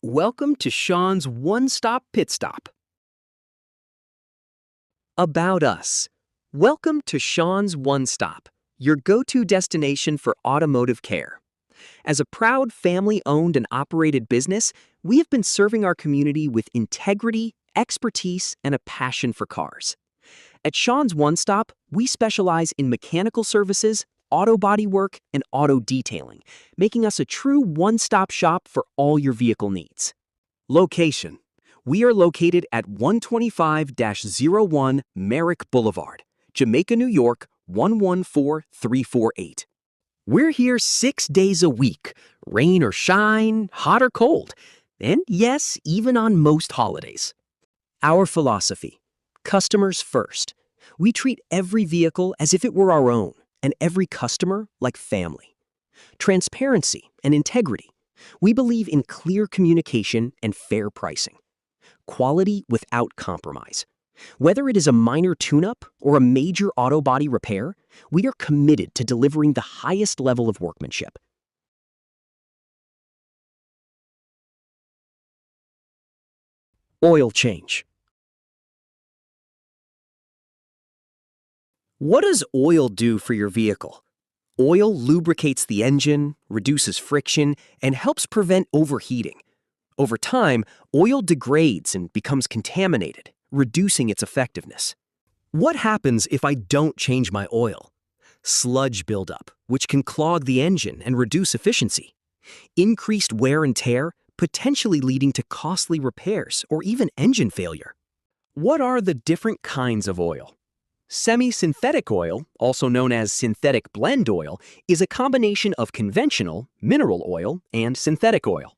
Welcome to Sean's One-Stop Pit Stop. About us. Welcome to Sean's One Stop, your go-to destination for automotive care. As a proud family-owned and operated business, we have been serving our community with integrity, expertise, and a passion for cars. At Sean's One Stop, we specialize in mechanical services, auto body work, and auto detailing, making us a true one-stop shop for all your vehicle needs. Location. We are located at 125-01 Merrick Boulevard, Jamaica, New York, 114348. We're here 6 days a week, rain or shine, hot or cold, and yes, even on most holidays. Our philosophy: customers first. We treat every vehicle as if it were our own, and every customer like family. Transparency and integrity. We believe in clear communication and fair pricing. Quality without compromise. Whether it is a minor tune-up or a major auto body repair, we are committed to delivering the highest level of workmanship. Oil change. What does oil do for your vehicle? Oil lubricates the engine, reduces friction, and helps prevent overheating. Over time, oil degrades and becomes contaminated, reducing its effectiveness. What happens if I don't change my oil? Sludge buildup, which can clog the engine and reduce efficiency. Increased wear and tear, potentially leading to costly repairs or even engine failure. What are the different kinds of oil? Semi-synthetic oil, also known as synthetic blend oil, is a combination of conventional, mineral oil, and synthetic oil.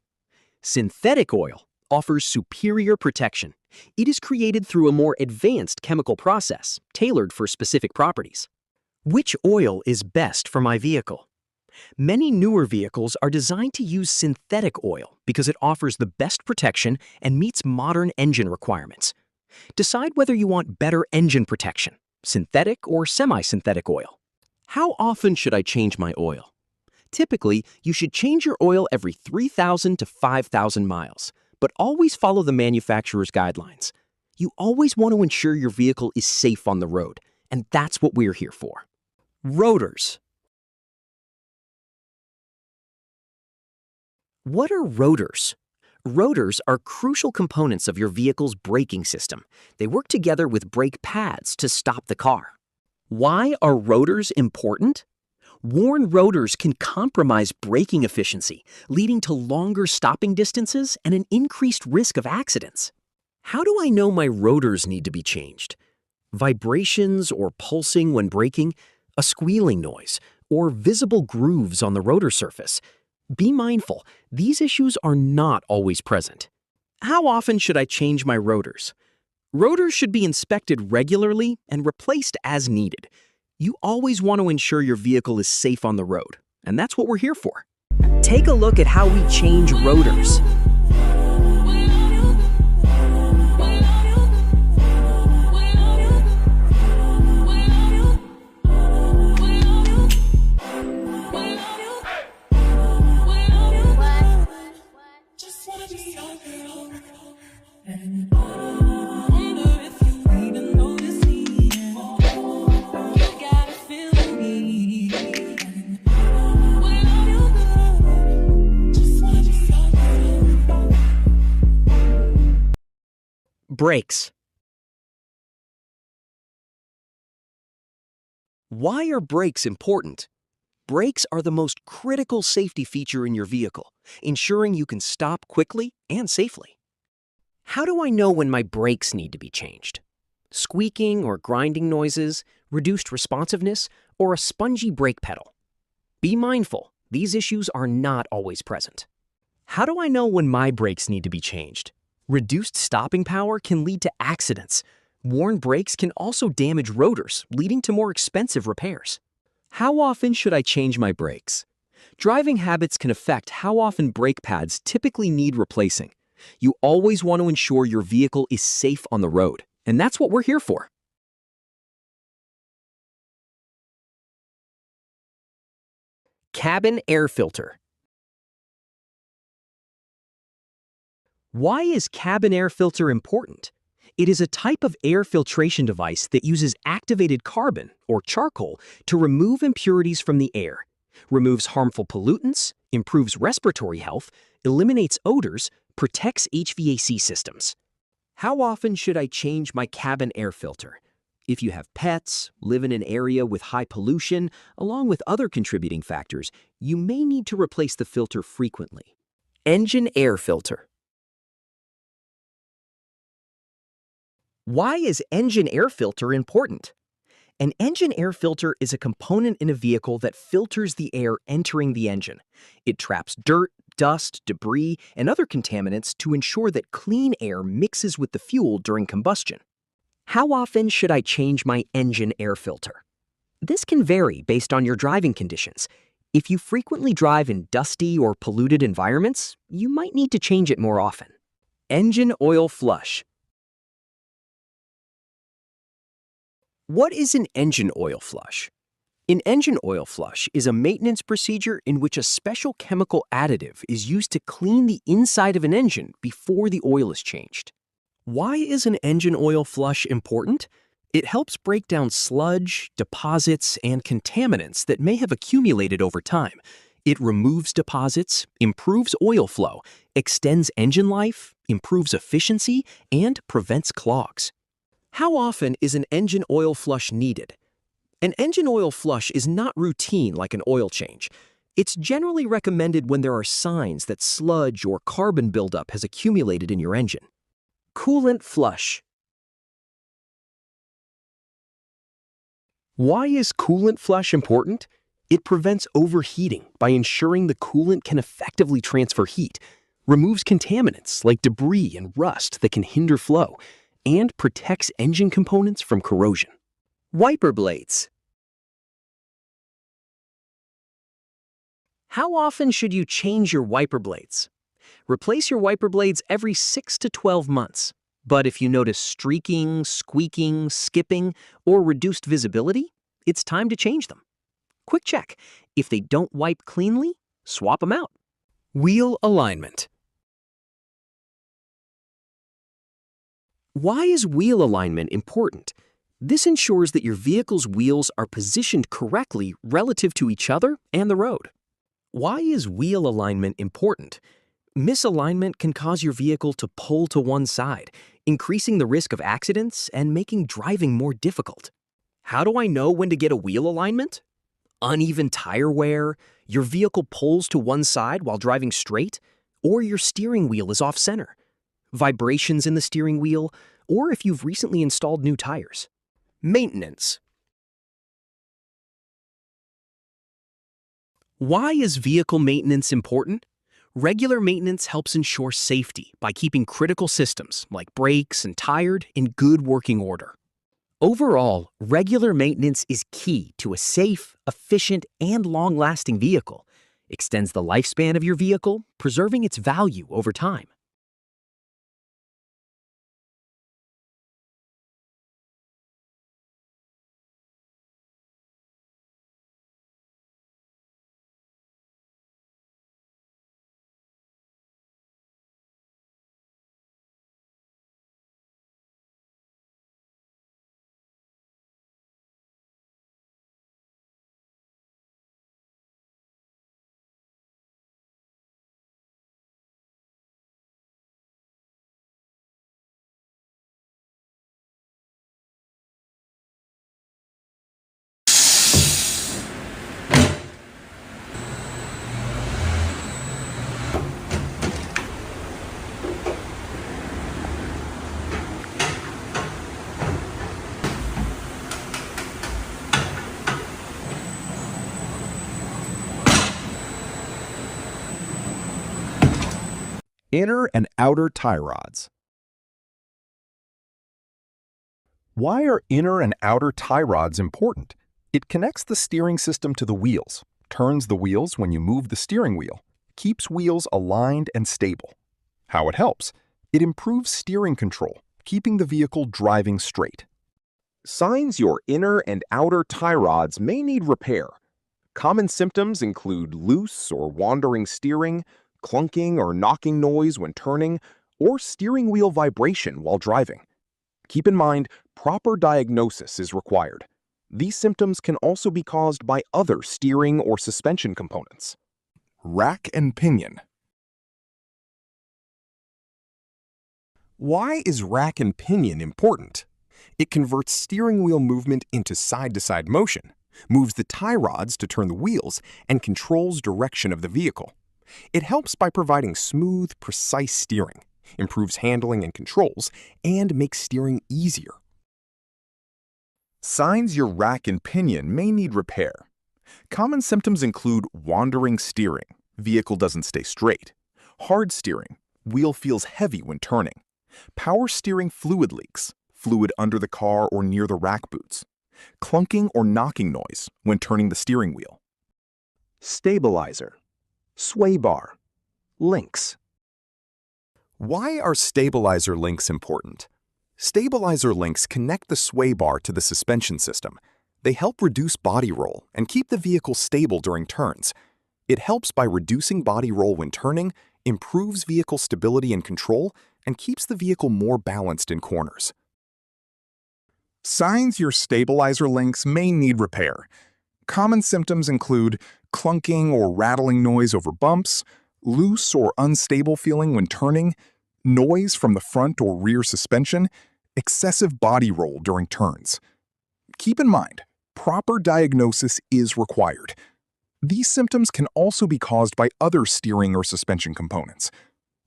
Synthetic oil offers superior protection. It is created through a more advanced chemical process, tailored for specific properties. Which oil is best for my vehicle? Many newer vehicles are designed to use synthetic oil because it offers the best protection and meets modern engine requirements. Decide whether you want better engine protection: synthetic or semi-synthetic oil. How often should I change my oil? Typically, you should change your oil every 3,000 to 5,000 miles, but always follow the manufacturer's guidelines. You always want to ensure your vehicle is safe on the road, and that's what we're here for. Rotors. What are rotors? Rotors are crucial components of your vehicle's braking system. They work together with brake pads to stop the car. Why are rotors important? Worn rotors can compromise braking efficiency, leading to longer stopping distances and an increased risk of accidents. How do I know my rotors need to be changed? Vibrations or pulsing when braking, a squealing noise, or visible grooves on the rotor surface. Be mindful, these issues are not always present. How often should I change my rotors? Rotors should be inspected regularly and replaced as needed. You always want to ensure your vehicle is safe on the road, and that's what we're here for. Take a look at how we change rotors. Brakes. Why are brakes important? Brakes are the most critical safety feature in your vehicle, ensuring you can stop quickly and safely. How do I know when my brakes need to be changed? Squeaking or grinding noises, reduced responsiveness, or a spongy brake pedal? Be mindful, these issues are not always present. How do I know when my brakes need to be changed? Reduced stopping power can lead to accidents. Worn brakes can also damage rotors, leading to more expensive repairs. How often should I change my brakes? Driving habits can affect how often brake pads typically need replacing. You always want to ensure your vehicle is safe on the road, and that's what we're here for. Cabin air filter. Why is cabin air filter important? It is a type of air filtration device that uses activated carbon, or charcoal, to remove impurities from the air, removes harmful pollutants, improves respiratory health, eliminates odors, protects HVAC systems. How often should I change my cabin air filter? If you have pets, live in an area with high pollution, along with other contributing factors, you may need to replace the filter frequently. Engine air filter. Why is engine air filter important? An engine air filter is a component in a vehicle that filters the air entering the engine. It traps dirt, dust, debris, and other contaminants to ensure that clean air mixes with the fuel during combustion. How often should I change my engine air filter? This can vary based on your driving conditions. If you frequently drive in dusty or polluted environments, you might need to change it more often. Engine oil flush. What is an engine oil flush? An engine oil flush is a maintenance procedure in which a special chemical additive is used to clean the inside of an engine before the oil is changed. Why is an engine oil flush important? It helps break down sludge, deposits, and contaminants that may have accumulated over time. It removes deposits, improves oil flow, extends engine life, improves efficiency, and prevents clogs. How often is an engine oil flush needed? An engine oil flush is not routine like an oil change. It's generally recommended when there are signs that sludge or carbon buildup has accumulated in your engine. Coolant flush. Why is coolant flush important? It prevents overheating by ensuring the coolant can effectively transfer heat, removes contaminants like debris and rust that can hinder flow, and protects engine components from corrosion. Wiper blades. How often should you change your wiper blades? Replace your wiper blades every 6 to 12 months. But if you notice streaking, squeaking, skipping, or reduced visibility, it's time to change them. Quick check. If they don't wipe cleanly, swap them out. Wheel alignment. Why is wheel alignment important? This ensures that your vehicle's wheels are positioned correctly relative to each other and the road. Why is wheel alignment important? Misalignment can cause your vehicle to pull to one side, increasing the risk of accidents and making driving more difficult. How do I know when to get a wheel alignment? Uneven tire wear, your vehicle pulls to one side while driving straight, or your steering wheel is off-center. Vibrations in the steering wheel, or if you've recently installed new tires. Maintenance. Why is vehicle maintenance important? Regular maintenance helps ensure safety by keeping critical systems like brakes and tires in good working order. Overall, regular maintenance is key to a safe, efficient, and long-lasting vehicle. Extends the lifespan of your vehicle, preserving its value over time. Inner and outer tie rods. Why are inner and outer tie rods important? It connects the steering system to the wheels, turns the wheels when you move the steering wheel, keeps wheels aligned and stable. How it helps? It improves steering control, keeping the vehicle driving straight. Signs your inner and outer tie rods may need repair. Common symptoms include loose or wandering steering, clunking or knocking noise when turning, or steering wheel vibration while driving. Keep in mind, proper diagnosis is required. These symptoms can also be caused by other steering or suspension components. Rack and pinion. Why is rack and pinion important? It converts steering wheel movement into side-to-side motion, moves the tie rods to turn the wheels, and controls direction of the vehicle. It helps by providing smooth, precise steering, improves handling and controls, and makes steering easier. Signs your rack and pinion may need repair. Common symptoms include wandering steering, vehicle doesn't stay straight, hard steering, wheel feels heavy when turning, power steering fluid leaks, fluid under the car or near the rack boots, clunking or knocking noise when turning the steering wheel. Stabilizer, sway bar, links. Why are stabilizer links important? Stabilizer links connect the sway bar to the suspension system. They help reduce body roll and keep the vehicle stable during turns. It helps by reducing body roll when turning, improves vehicle stability and control, and keeps the vehicle more balanced in corners. Signs your stabilizer links may need repair. Common symptoms include clunking or rattling noise over bumps, loose or unstable feeling when turning, noise from the front or rear suspension, excessive body roll during turns. Keep in mind, proper diagnosis is required. These symptoms can also be caused by other steering or suspension components.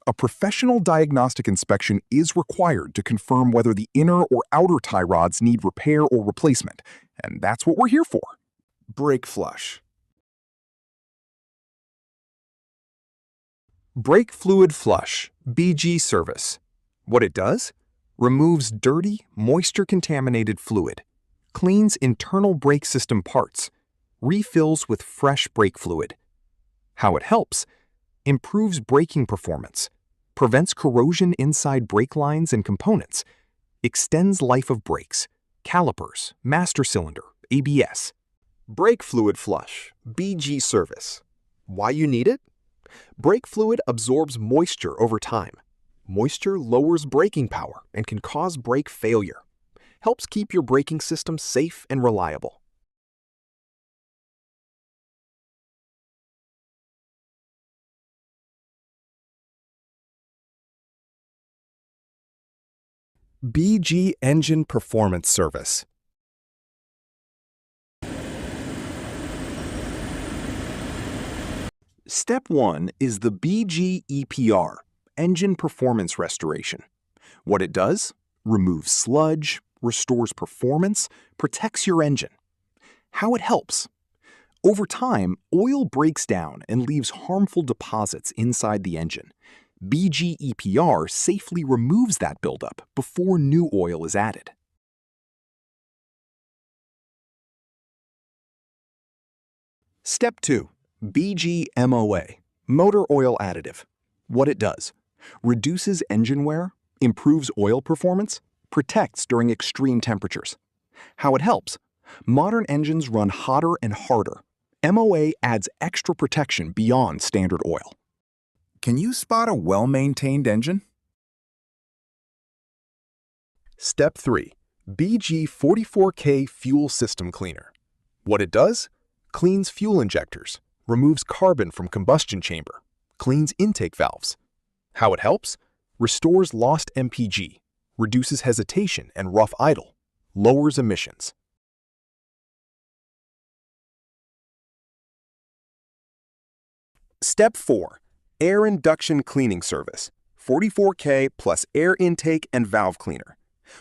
A professional diagnostic inspection is required to confirm whether the inner or outer tie rods need repair or replacement, and that's what we're here for. Brake flush. Brake fluid flush, BG service. What it does? Removes dirty, moisture-contaminated fluid, cleans internal brake system parts, refills with fresh brake fluid. How it helps? Improves braking performance, prevents corrosion inside brake lines and components, extends life of brakes, calipers, master cylinder, ABS. Brake fluid flush, BG service. Why you need it? Brake fluid absorbs moisture over time. Moisture lowers braking power and can cause brake failure. Helps keep your braking system safe and reliable. BG Engine Performance Service. Step 1 is the BG EPR, Engine Performance Restoration. What it does? Removes sludge, restores performance, protects your engine. How it helps? Over time, oil breaks down and leaves harmful deposits inside the engine. BG EPR safely removes that buildup before new oil is added. Step 2. BG MOA, Motor Oil Additive. What it does? Reduces engine wear, improves oil performance, protects during extreme temperatures. How it helps? Modern engines run hotter and harder. MOA adds extra protection beyond standard oil. Can you spot a well-maintained engine? Step 3. BG 44K Fuel System Cleaner. What it does? Cleans fuel injectors, removes carbon from combustion chamber, cleans intake valves. How it helps? Restores lost MPG, reduces hesitation and rough idle, lowers emissions. Step 4. Air Induction Cleaning Service, 44K plus air intake and valve cleaner.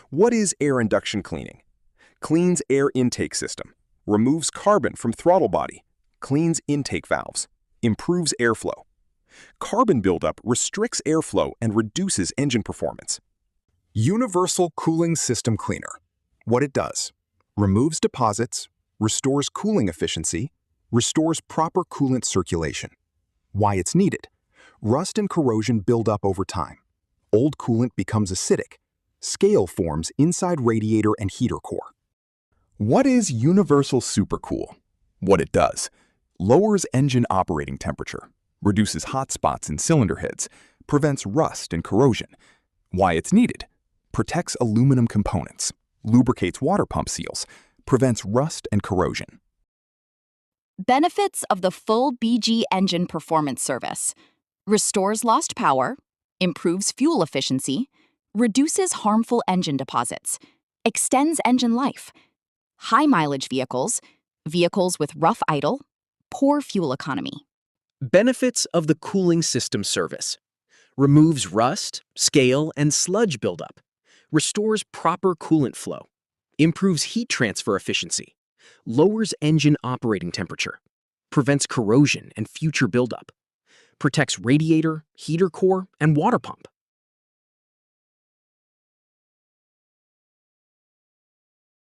What is air induction cleaning? Cleans air intake system, removes carbon from throttle body, cleans intake valves, improves airflow. Carbon buildup restricts airflow and reduces engine performance. Universal Cooling System Cleaner. What it does? Removes deposits, restores cooling efficiency, restores proper coolant circulation. Why it's needed? Rust and corrosion build up over time. Old coolant becomes acidic. Scale forms inside radiator and heater core. What is Universal Supercool? What it does? Lowers engine operating temperature, reduces hot spots in cylinder heads, prevents rust and corrosion. Why it's needed: protects aluminum components, lubricates water pump seals, prevents rust and corrosion. Benefits of the full BG engine performance service: restores lost power, improves fuel efficiency, reduces harmful engine deposits, extends engine life. High mileage vehicles, vehicles with rough idle, poor fuel economy. Benefits of the cooling system service: removes rust, scale, and sludge buildup, restores proper coolant flow, improves heat transfer efficiency, lowers engine operating temperature, prevents corrosion and future buildup, protects radiator, heater core, and water pump.